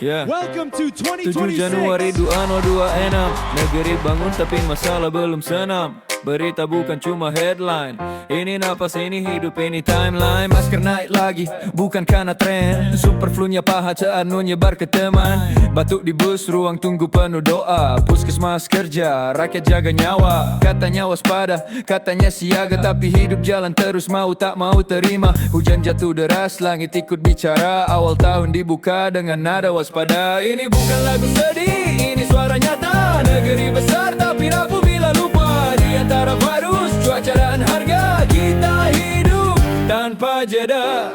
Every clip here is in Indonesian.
Yeah. Welcome to 7 2026. Januari 2026. Negeri bangun tapi masalah belum senam. Berita bukan cuma headline. Ini napas, ini hidup, ini timeline. Masker naik lagi, bukan karena tren. Superflunya paha ceanu nyebar ke teman. Batuk di bus, ruang tunggu penuh doa. Puskesmas kerja, rakyat jaga nyawa. Katanya waspada, katanya siaga, tapi hidup jalan terus mau tak mau terima. Hujan jatuh deras, langit ikut bicara. Awal tahun dibuka dengan nada waspada. Ini bukan lagu sedih, ini suara nyata. Negeri besar tapi rapuh bila lupa. Di antara virus, cuaca dan harga, kita hidup tanpa jeda.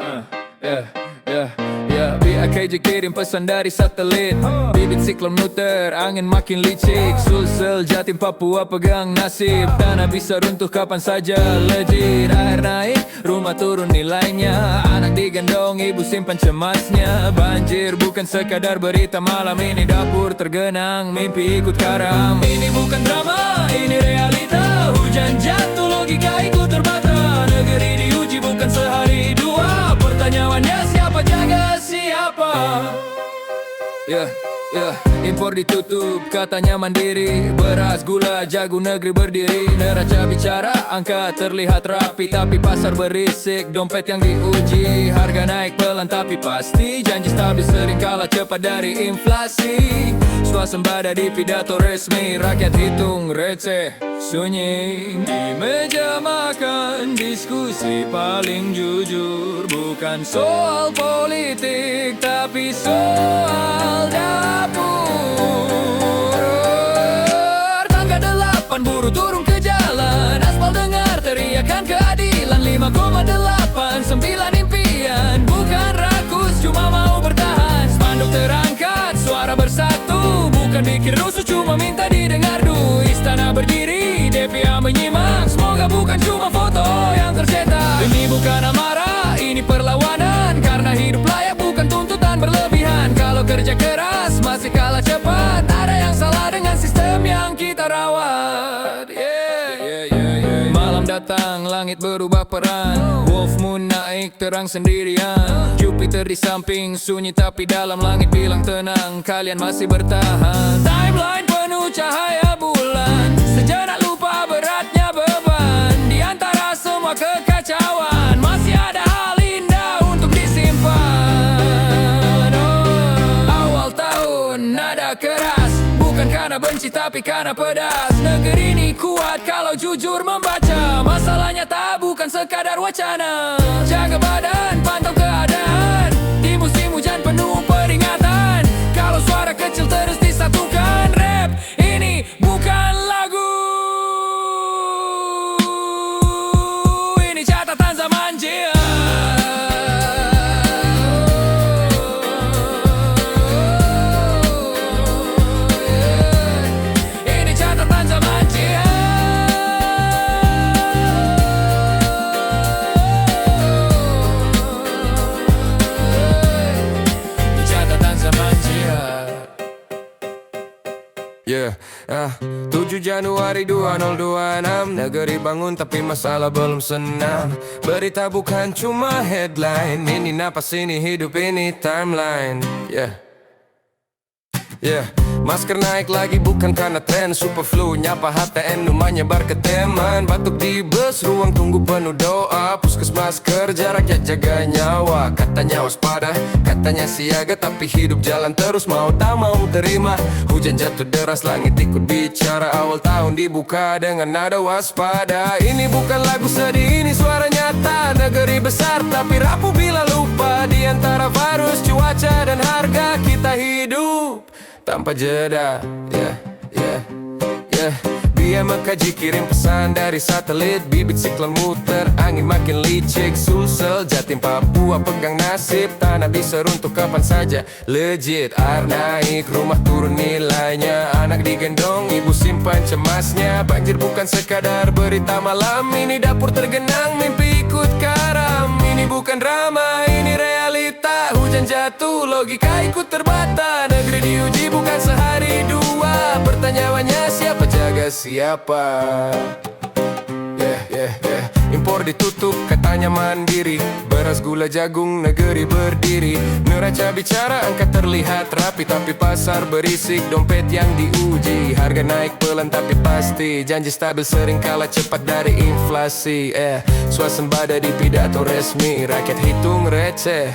BAKJ kirim pesan dari satelit. Bibit siklon muter, angin makin licik. Sulsel, Jatim, Papua pegang nasib. Tanah bisa runtuh kapan saja, legit. Air naik, rumah turun nilainya. Anak digendong, ibu simpan cemasnya. Banjir bukan sekadar berita malam. Ini dapur tergenang, mimpi ikut karam. Ini bukan drama, ini realita. Hujan jatuh, logika ikut terbata. Negeri diuji bukan sehari dua. Pertanyaannya siapa jaga siapa? Impor ditutup, katanya mandiri. Beras, gula, jagung negeri berdiri. Neraca bicara, angka terlihat rapi. Tapi pasar berisik, dompet yang diuji. Harga naik pelan tapi pasti. Janji stabil sering kalah cepat dari inflasi. Swasembada di pidato resmi. Rakyat hitung receh, sunyi. Di meja makan, diskusi paling jujur. Bukan soal politik, tapi soal dapur. Tangga 8 buruh turun ke jalan. Aspal dengar teriakan keadilan. 5,89 impian. Bukan rakus, cuma mau bertahan. Spanduk terangkat, suara bersatu. Bukan bikin rusuh, cuma minta didengar du. Istana berdiri, DPA menyimak. Semoga bukan cuma foto yang tercetak. Ini bukan amarah, ini perlawanan. Karena hidup layak bukan tuntutan berlebihan. Kalau kerja keras masih kalah cepat. Ada yang salah dengan sistem yang kita rawat. Malam datang, langit berubah peran. Wolf Moon naik, terang sendirian. Jupiter di samping, sunyi tapi dalam. Langit bilang tenang, kalian masih bertahan. Timeline penuh cahaya bulan. Sejenak lupa beratnya beban. Di antara semua kekacauan, masih ada hal indah untuk disimpan. Awal tahun nada keras. Bukan karena benci tapi karena pedas. Negeri ini kuat kalau jujur membaca. Masalahnya tak bukan sekadar wacana. Jaga badan, pantau keadaan. Di musim hujan penuh peringatan. Kalau suara kecil terus disatukan. Rap ini bukan lagu. Ini catatan zaman jia. Ini catatan zaman jia. Ini catatan zaman jia. 7 Januari 2026. Negeri bangun tapi masalah belum senang. Berita bukan cuma headline. Ini napas, ini hidup, ini timeline. Masker naik lagi bukan karena tren. Superflu nyapa HTN rumah nyebar ke teman. Batuk di bus, ruang tunggu penuh doa. Puskesmas kerja, rakyat jaga nyawa. Katanya waspada, katanya siaga, tapi hidup jalan terus mau tak mau terima. Hujan jatuh deras, langit ikut bicara. Awal tahun dibuka dengan nada waspada. Ini bukan lagu sedih, ini suara nyata. Negeri besar tapi rapuh bila lupa. Di antara virus, cuaca dan harga, kita hidup tanpa jeda. BMKJ kirim pesan dari satelit. Bibit siklon muter, angin makin licik. Sulsel, Jatim, Papua pegang nasib. Tanah bisa runtuh kapan saja, legit. Air naik, rumah turun nilainya. Anak digendong, ibu simpan cemasnya. Banjir bukan sekadar berita malam. Ini dapur tergenang, mimpi ikut karam. Ini bukan drama, ini realita. Hujan jatuh, logika ikut terbata. Negeri diuji bukan sehari dua. Pertanyaannya siapa jaga siapa? kompor ditutup, katanya mandiri. Beras gula jagung negeri berdiri. Neraca bicara angka terlihat rapi, tapi pasar berisik dompet yang diuji. Harga naik pelan tapi pasti, janji stabil sering kalah cepat dari inflasi. Swasembada di pidato resmi, rakyat hitung receh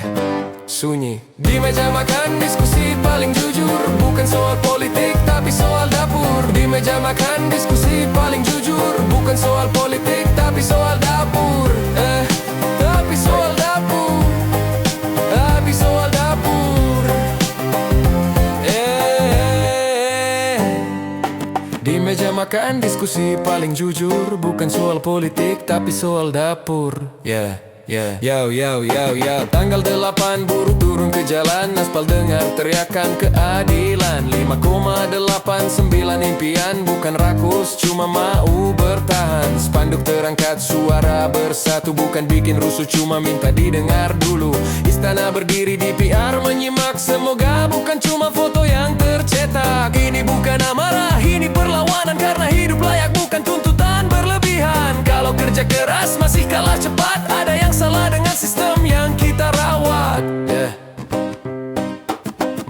sunyi. Di meja makan diskusi paling jujur, bukan soal politik tapi soal dapur. Di meja makan diskusi paling jujur, bukan soal politik tapi soal dapur. Tapi soal dapur, tapi soal dapur. Di meja makan diskusi paling jujur, bukan soal politik tapi soal dapur. Yo. Tanggal 8 buruh turun ke jalan, aspal dengar teriakan keadilan. 5,89 impian bukan rakus, cuma mau bertahan. Spanduk terangkat, suara bersatu bukan bikin rusuh, cuma minta didengar dulu. Istana berdiri di PR menyimak, semoga bukan cuma foto yang tercetak. Ini bukan amarah, ini perlawanan, karena hidup layak bukan tuntutan berlebihan. Kalau kerja keras masih kalah cepat, ada yang salah dengan sistem yang kita rawat.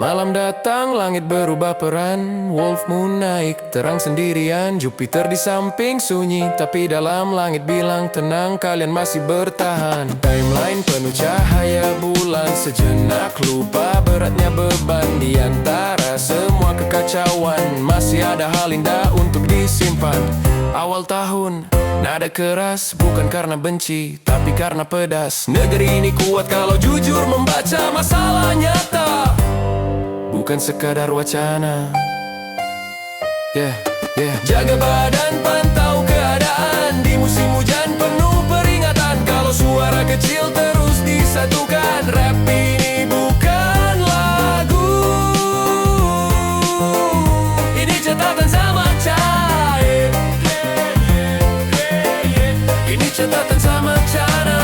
Malam datang, langit berubah peran. Wolf Moon naik, terang sendirian. Jupiter di samping sunyi, tapi dalam langit bilang tenang, kalian masih bertahan. Timeline penuh cahaya bulan, sejenak lupa beratnya beban. Di antara semua kekacauan, masih ada hal indah untuk disimpan. Awal tahun, nada keras, bukan karena benci, tapi karena pedas. Negeri ini kuat kalau jujur membaca masalah nyata, bukan sekadar wacana. Jaga badan, pantau keadaan. Di musim hujan penuh peringatan, kalau suara kecil terus disatukan. Rap ini bukan lagu, ini catatan sama cair. Ini catatan sama cara.